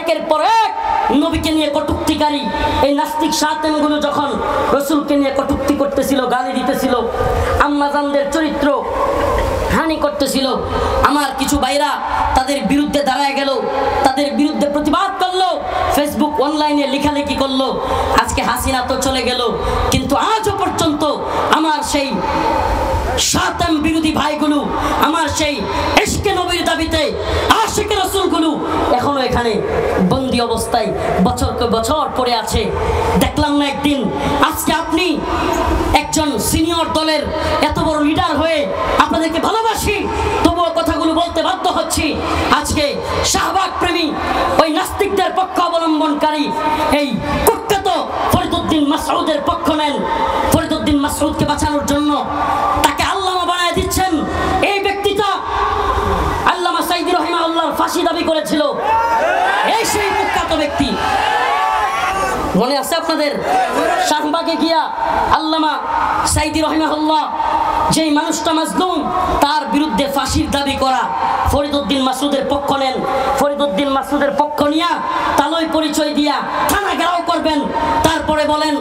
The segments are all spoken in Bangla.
একের পর এক নবীকে নিয়ে কটূক্তিকারী এই নাস্তিক শায়তানগুলো যখন রাসূলকে নিয়ে কটূক্তি করতেছিল, গালি দিতেছিল, আম্মাজানদের চরিত্র হানি করতেছিল, আমার কিছু ভাইরা তাদের বিরুদ্ধে দাঁড়ায় গেল, তাদের বিরুদ্ধে প্রতিবাদ করলো, ফেসবুক অনলাইনে লেখালেখি করলো। আজকে হাসিনা তো চলে গেল, কিন্তু আজও পর্যন্ত আমার সেই শায়তান বিরোধী ভাইগুলো, আমার সেই ইশকে নবীর দাবিতে আশিকে রাসূলগুলো এখনো এখানে বন্দী অবস্থায় বছরকে বছর পড়ে আছে। দেখলাম না একদিন, আজকে আপনি একজন সিনিয়র দলের এত বড় লিডার হয়ে আপনাদেরকে ভালোবাসি, তবুও কথাগুলো বলতে বাধ্য হচ্ছি। আজকে শাহবাগ প্রেমী ওই নাস্তিকদের পক্ষ অবলম্বনকারী এই কুখ্যাত ফরিদউদ্দিন মাসউদের পক্ষ নেন। ফরিদউদ্দিন মাসউদকে বাঁচানোর জন্য তাকে আল্লামা বানায় দিচ্ছেন। এই ব্যক্তিটা আল্লামা সাঈদী রাহিমাহুল্লাহর ফাঁসি দাবি করেছিল। এই সেই কুখ্যাত ব্যক্তি, মনে আছে আপনাদের? শাহবাগে গিয়া আল্লামা সাঈদী রাহিমাহুল্লাহ যেই মানুষটা মাজলুম তার বিরুদ্ধে ফাঁসির দাবি করা, ফরিদউদ্দিন মাসউদের পক্ষ নেন। ফরিদউদ্দিন মাসউদের পক্ষ নিয়া তালই পরিচয় দিয়া থানা ঘেরাও করবেন, তারপরে বলেন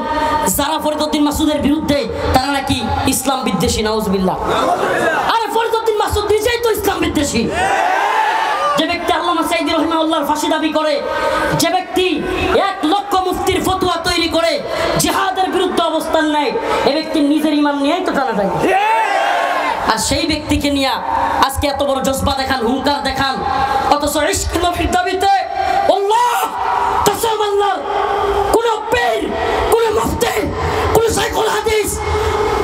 যারা ফরিদউদ্দিন মাসউদের বিরুদ্ধে তারা নাকি ইসলাম বিদ্বেষী। নাউজুবিল্লাহ। আরে ফরিদউদ্দিন মাসউদ নিজেই তো ইসলাম বিদ্বেষী। যে ব্যক্তি আল্লামা সাঈদী রাহিমাহুল্লাহর ফাঁসি দাবি করে, যে ব্যক্তি 1 লক্ষ মুফতির ফতোয়া তৈরি করে জিহাদের বিরুদ্ধে অবস্থান নেয়, এই ব্যক্তির নিজের ঈমান নিয়েই তো টানা যায়। আর সেই ব্যক্তিকে নিয়ে আজকে এত বড় জজবা দেখান, হুঙ্কার দেখান, অথচ ইশকে নবীর দাবিতে আল্লাহ কসম আল্লাহর কোন পীর, কোন মুফতি, কোন শাইখুল হাদিস,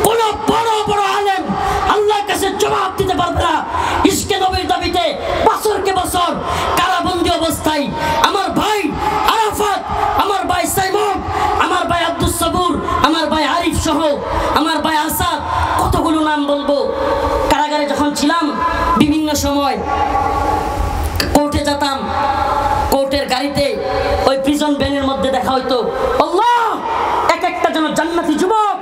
কোন বড় বড় আলেম আল্লাহর কাছে জবাব দিতে পারবে না। ইশকে নবীর দাবিতে বছরকে বছর কারাবন্দী অবস্থায় আমার ভাই আরাফাত, আমার ভাই সাইমুম, আমার ভাই আব্দুস সাবুর, আমার ভাই আরিফ সহ আমার ভাই আসাদ, কতগুলো নাম বলবো। কারাগারে যখন ছিলাম বিভিন্ন সময় কোর্টে যেতাম, কোর্টের গাড়িতে ওই প্রিজন ভ্যানের মধ্যে দেখা হইতো আল্লাহ এক একটা যেন জান্নাতি যুবক,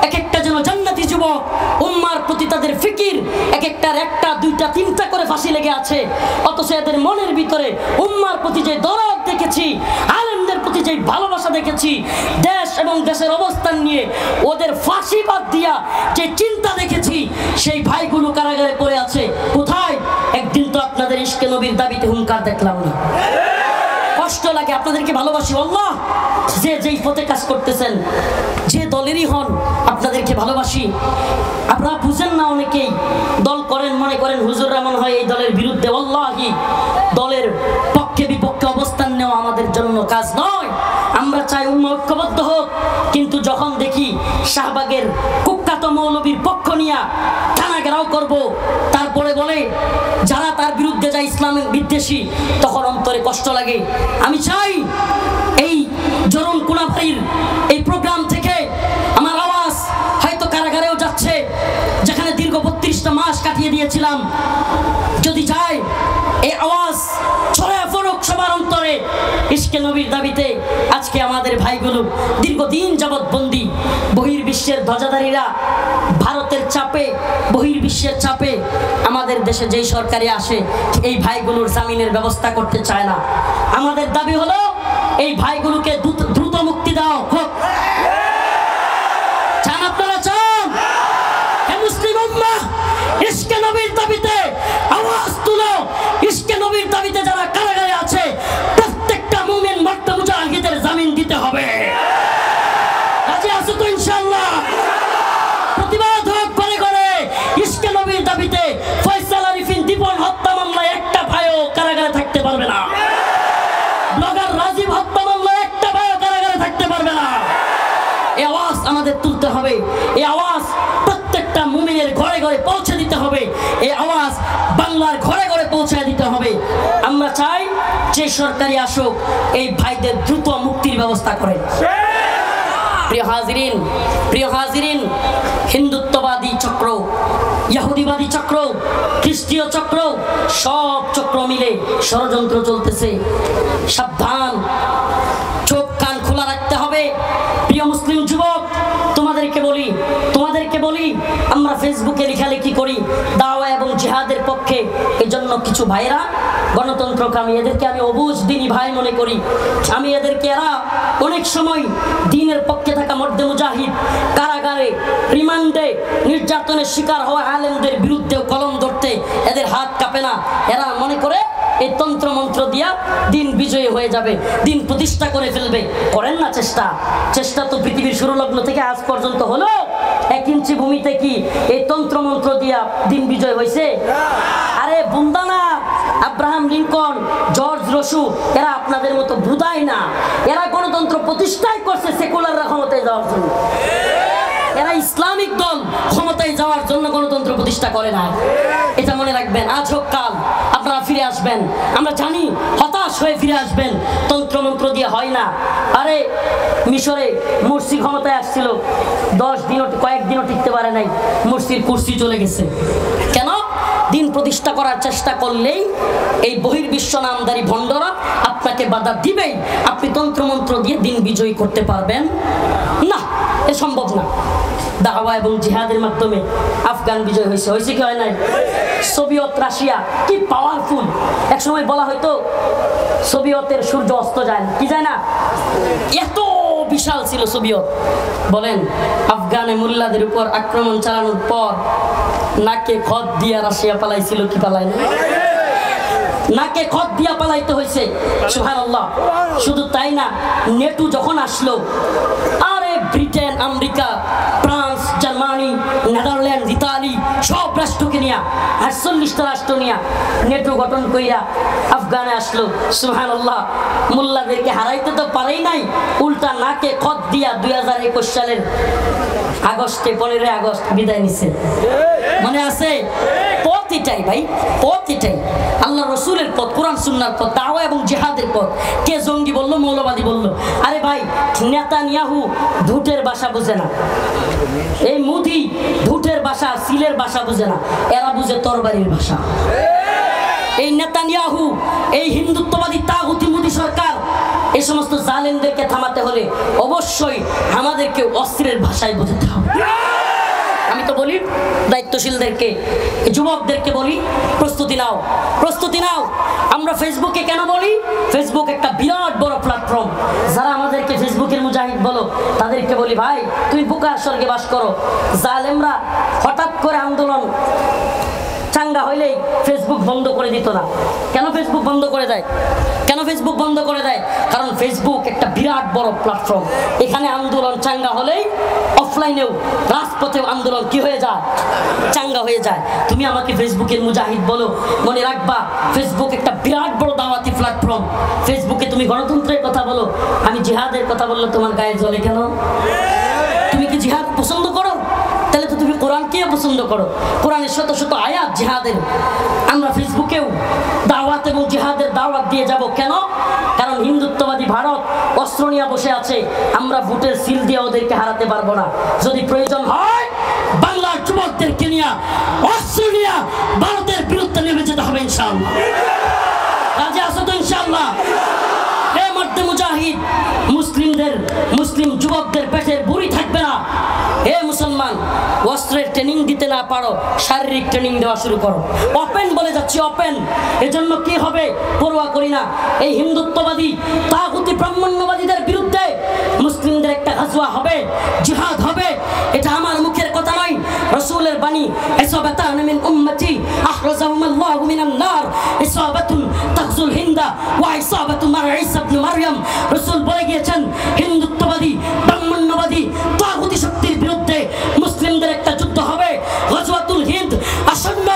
এক একটা যেন জান্নাতি যুবক, উম্মার প্রতি তাদের ফিকির, এক একটার 1টা 2টা 3টা করে ফাঁসি লেগে আছে, অথচ এদের মনের ভিতরে উম্মার প্রতি যে দরদ দেখেছি, আলেমদের প্রতি যে ভালোবাসা দেখেছি, দেশ এবং দেশের অবস্থান নিয়ে ওদের ফাঁসি বাদ দিয়া যে চিন্তা দেখেছি, সেই ভাইগুলো কারাগারে পড়ে আছে। কোথায়? একদিন তো আপনাদের ইশকে নবীর দাবিতে হুঙ্কার দেখলাম না। কষ্ট লাগে, আপনাদেরকে ভালোবাসি। আল্লাহ যে যেই পথে কাজ করতেছেন, যে দলেরই হন, আপনাদেরকে ভালোবাসি। আপনারা বুঝেন না, অনেকেই দল করেন, মনে করেন হুজুররা মনে হয় এই দলের বিরুদ্ধে। আল্লাহি দলের পক্ষে বিপক্ষে অবস্থান নেওয়া আমাদের জন্য কাজ নয়। আমরা চাই উম্মাহ ঐক্যবদ্ধ হোক, কিন্তু যখন দেখি শাহবাগের কুখ্যাত মৌলবীর পক্ষ নিয়ে থানা ঘেরাও করব, তারপরে বলে যারা তার বিরুদ্ধে যায় ইসলামের বিদ্বেষী, তখন অন্তরে কষ্ট লাগে। আমি চাই এই জরুন কোনাবাড়ির এই প্রোগ্রাম থেকে আমার আওয়াজ হয়তো কারাগারেও যাচ্ছে, যেখানে দীর্ঘ 32টা মাস কাটিয়ে দিয়েছিলাম, যদি যায় এই আওয়াজ ছড়ায় পড়ুক সবার অন্তরে। ইশকে নবীর দাবিতে আজকে আমাদের ভাইগুলো দীর্ঘদিন যাবৎ বন্দী। বহির্বিশ্বের ধ্বজাধারীরা ভারতের চাপে, বহির্বিশ্বের চাপে আমাদের দেশে যেই সরকারি আসে, এই ভাইগুলোর জামিনের ব্যবস্থা করতে চায় না। আমাদের দাবি হলো এই ভাইগুলোকে দ্রুত মুক্তি দাও হোক। চান আপনারা? চান? হে মুসলিম উম্মাহ, ইশকে নবীর দাবিতে আওয়াজ তুলো। ইশকে নবীর দাবিতে যারা কারাগারে আছে, প্রত্যেকটা মুমিন মর্দ মুজাহিদের জামিন দিতে হবে। রাজি আছো তো ইনশাআল্লাহ? প্রতিবাদ হোক করে করে। ইশকে নবীর দাবিতে ফয়সাল আরিফিন দীপন হত্যা মামলায় একটা ভাইও কারাগারে থাকতে পারবে না। ব্লগার রাজীব হত্যা মামলায় একটা ভাইও কারাগারে থাকতে পারবে না। এই আওয়াজ আমাদের তুলতে হবে। এই আওয়াজ প্রত্যেকটা মুমিনের ঘরে ঘরে পৌঁছে দিতে হবে। এই আওয়াজ বাংলার ঘরে ঘরে পৌঁছে দিতে হবে। আমরা চাই যে সরকারি আসুক, এই ভাইদের দ্রুত মুক্তির ব্যবস্থা করেন। প্রিয় হাজিরিন, হিন্দুত্ববাদী চক্র, ইহুদিবাদী চক্র, খ্রিস্টীয় চক্র, সব চক্র মিলে ষড়যন্ত্র চলতেছে। সাবধান, চোখ কান খোলা রাখতে হবে। প্রিয় মুসলিম যুবক, তোমাদেরকে বলি, আমরা ফেসবুকে লেখালেখি করি দাওয়া এবং জিহাদের পক্ষে, এজন্য জন্য কিছু ভাইরা গণতন্ত্রকামী, এদেরকে আমি অবুঝ দিনী ভাই মনে করি। আমি এদেরকে, এরা অনেক সময় দিনের পক্ষে থাকা মর্দে মুজাহিদ, কারাগারে রিমান্ডে নির্যাতনের শিকার হওয়া আলেমদের বিরুদ্ধেও কলম ধরতে এদের হাত কাঁপে না। এরা মনে করে এই তন্ত্র মন্ত্র দিয়া দিন বিজয়ী হয়ে যাবে, দিন প্রতিষ্ঠা করে ফেলবে। করেন না চেষ্টা। চেষ্টা তো পৃথিবীর শুরু লগ্ন থেকে আজ পর্যন্ত হলো। 1 ইঞ্চি ভূমিতে কি এই তন্ত্র মন্ত্র দিয়া দিন বিজয় হয়েছে? আরে বুন্দা না, আব্রাহাম লিঙ্কন, জর্জ রসু, এরা আপনাদের মতো বুদাই না। এরা গণতন্ত্র প্রতিষ্ঠাই করছে সেকুলাররা ক্ষমতায় যাওয়ার জন্য। এরা ইসলামিক দল ক্ষমতায় যাওয়ার জন্য গণতন্ত্র প্রতিষ্ঠা করে না। এটা মনে রাখবেন। আজ হোক কাল আপনারা ফিরে আসবেন, আমরা জানি হতাশ হয়ে ফিরে আসবেন। তন্ত্রমন্ত্র দিয়ে হয় না। আরে মিশরে মুরসি ক্ষমতায় আসছিল, 10 দিনও কয়েকদিনও টিকতে পারে নাই, মুরসির কুরসি চলে গেছে। কেন? দিন প্রতিষ্ঠা করার চেষ্টা করলেই এই বহির্বিশ্ব নামদারি ভণ্ডরা আপনাকে বাধা দিবেই। আপনি তন্ত্রমন্ত্র দিয়ে দিন বিজয়ী করতে পারবেন না, এ সম্ভব না। দাওয়া এবং জিহাদের মাধ্যমে আফগান বিজয় হয়েছে, হয়েছে কি হয় নাই? সোভিয়েত রাশিয়া কি পাওয়ারফুল! একসময় বলা হয়তো সোভিয়েতের সূর্য অস্ত যায়, কি যায় না, এত বিশাল ছিল সোভিয়েত। বলেন, আফগানে মোল্লাদের উপর আক্রমণ চালানোর পর নাকে খত দিয়া রাশিয়া পালাইছিল কি পালাই না? নাকে খত দিয়া পালাইতে হয়েছে। সুবহানাল্লাহ। শুধু তাই না, নেটো যখন আসলো, আরে Britain, America, France, Germany, Netherland, Italy সব রাষ্ট্রকে নিয়ে 48টা রাষ্ট্র নিয়ে নেটো গঠন কইরা আফগানে আসলো। সুবহানাল্লাহ। মোল্লাদেরকে হারাইতে তো পারেই নাই, উল্টা নাকে খত দিয়া 2021 সালের আগস্টে 15 আগস্ট বিদায় নিছে। মনে আছে? পথ এটাই ভাই, পথ এটাই। আল্লাহ রসুলের পথ, কোরআন সুন্নাহর পথ, দাওয়া এবং জিহাদের পথ। কে জঙ্গি বললো, মৌলবাদী বললো? আরে ভাই, নেতানিয়াহু ধুটের ভাষা বুঝে না, এই মোদি ধুটের ভাষা, সিলের ভাষা বুঝে না, এরা বুঝে তরবারির ভাষা। এই নেতানিয়াহু, এই হিন্দুত্ববাদী তাগুতি মোদি সরকার, এই সমস্ত জালেমদেরকে থামাতে হলে অবশ্যই আমাদেরকে অস্ত্রের ভাষায় বোঝাতে হবে। আমি তো বলি দায়িত্বশীলদেরকে, যুবকদেরকে বলি, প্রস্তুতি নাও, প্রস্তুতি নাও। আমরা ফেসবুকে কেন বলি? ফেসবুক একটা বিরাট বড় প্ল্যাটফর্ম। যারা আমাদেরকে ফেসবুকের মুজাহিদ বলো, তাদেরকে বলি, ভাই তুমি বুকার স্বর্গে বাস করো। জালেমরা হঠাৎ করে আন্দোলন চাঙ্গা হইলেই ফেসবুক বন্ধ করে দিত না। কেন ফেসবুক বন্ধ করে দেয়? কেন ফেসবুক বন্ধ করে দেয়? কারণ ফেসবুক একটা বিরাট বড় প্ল্যাটফর্ম। এখানে আন্দোলন চাঙ্গা হলেই অফলাইনেও, রাজপথেও আন্দোলন কি হয়ে যায়? চাঙ্গা হয়ে যায়। তুমি আমাকে ফেসবুকের মুজাহিদ বলো, মনে রাখবা ফেসবুক একটা বিরাট বড় দাওয়াতি প্ল্যাটফর্ম। ফেসবুকে তুমি গণতন্ত্রের কথা বলো, আমি জিহাদের কথা বললে তোমার গায়ে জ্বলে কেন? তুমি কি জিহাদ পছন্দ করো? তাহলে তো তুমি কোরআনকে পছন্দ করো। কোরআনের শত শত আয়াত জিহাদের। আমরা ফেসবুকেও দাওয়াত এবং জিহাদের দাওয়াত দিয়ে যাব। কেন? কারণ হিন্দুত্ববাদী ভারত অস্ত্র নিয়ে বসে আছে। আমরা ভোটের সিল দিয়ে ওদেরকে হারাতে পারবো না। যদি প্রয়োজন হয় বাংলার যুবকদেরকে নিয়ে অস্ত্র নিয়ে ভারতের বিরুদ্ধে নেমে যেতে হবে ইনশাআল্লাহ। রাজি আছো তো ইনশাআল্লাহ? হে মর্দে মুজাহিদ, মুসলিম যুবকদের পেটের বুড়ি থাকবে না। হে মুসলমান, অস্ত্রের ট্রেনিং দিতে না পারো, শারীরিক ট্রেনিং দেওয়া শুরু করো। ওপেন বলে যাচ্ছি, ওপেন। এজন্য কি হবে পরোয়া করি না। এই হিন্দুত্ববাদী তাগুতি ব্রাহ্মণ্যবাদীদের বিরুদ্ধে মুসলিমদের একটা গাজওয়া হবে, জিহাদ হবে। এটা আমার মুখের কথা নয়, রাসূলের বাণী। ইসাবাতান মিন উম্মতি আহরাজাহুমুল্লাহু মিনান নার, ইসাবাতুন তাগজুল হিন্দা ওয়া ইসাবাতু মা ঈসা ইবনে মারইয়াম। রাসূল বলে গিয়েছেন, হিন্দুত্ববাদী ব্রাহ্মণ্যবাদী তাগুতি শক্তির বিরুদ্ধে মুসলিমদের একটা যুদ্ধ হবে, গজওয়াতুল হিন্দ আসন্ন।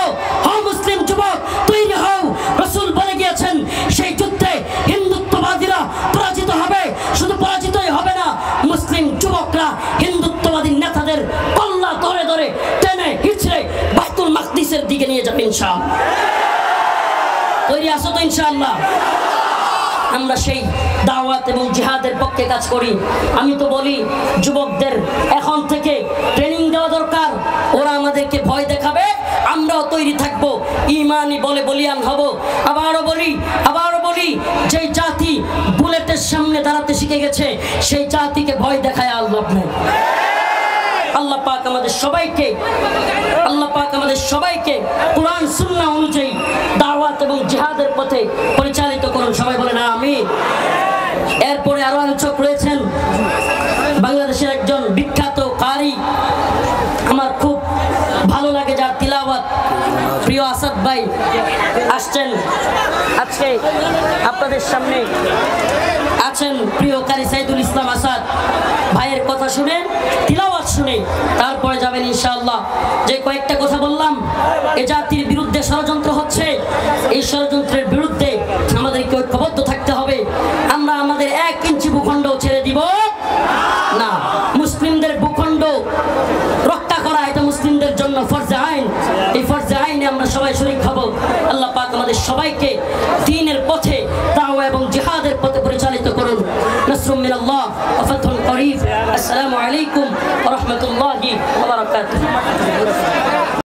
হও মুসলিম যুবক, তৈরি হও। রাসূল বলে গিয়েছেন, সেই যুদ্ধে হিন্দুত্ববাদীরা পরাজিত হবে। শুধু পরাজিতই হবে না, মুসলিম যুবকরা হিন্দুত্ববাদী নেতাদের কল্লা ধরে ধরে টেনে হিচড়ে বাইতুল মাকদিসের দিকে নিয়ে যাবে ইনশাআল্লাহ। তৈরি আছো তো ইনশাআল্লাহ? আমরা সেই দাওয়াত এবং জিহাদের পক্ষে কাজ করি। আমি তো বলি যুবকদের এখন থেকে ট্রেনিং দেওয়া দরকার। ওরা আমাদেরকে ভয় দেখাবে, আমরাও তৈরি থাকবো, ইমানি বলে বলিয়ান হব। আবারও বলি যেই জাতি বুলেটের সামনে দাঁড়াতে শিখে গেছে, সেই জাতিকে ভয় দেখায় আল্লাহ নেই। আল্লাহ পাক আমাদের সবাইকে কোরআন সুন্নাহ অনুযায়ী দাওয়াত এবং জিহাদের পথে পরিচালিত করুন। সবাই বলেন আমিন। এরপরে আরো আলোচক রয়েছেন বাংলাদেশের একজন বিখ্যাত কারি, আমার খুব ভালো লাগে যার তিলাওয়াত, প্রিয় আসাদ ভাই আসছেন আজকে আপনাদের সামনে। আছেন প্রিয় কারি সাইদুল ইসলাম আসাদ ভাইয়ের কথা শুনে, তিলাওয়াত শুনে তারপরে যাবেন ইনশাআল্লাহ। যে কয়েকটা কথা বললাম, এ জাতির বিরুদ্ধে ষড়যন্ত্র হচ্ছে, এই ষড়যন্ত্রের বিরুদ্ধে আমাদেরকে ঐক্যবদ্ধ থাকতে হবে। আমরা আমাদের 1 ইঞ্চি ভূখণ্ড ছেড়ে দিব না। মুসলিমদের ভূখণ্ড রক্ষা করা এটা মুসলিমদের জন্য ফরজে আইন। এই ফরজে আইনে আমরা সবাই শরীক হব। আল্লাহ পাক আমাদের সবাইকে দ্বীনের পথে, দাওয়া এবং জিহাদের পথে পরিচালিত করুন। নাসরুম মিনাল্লাহ ওয়া ফাতহুন করিব। আসসালামু আলাইকুম ওয়া রাহমাতুল্লাহি ওয়া বারাকাতুহু।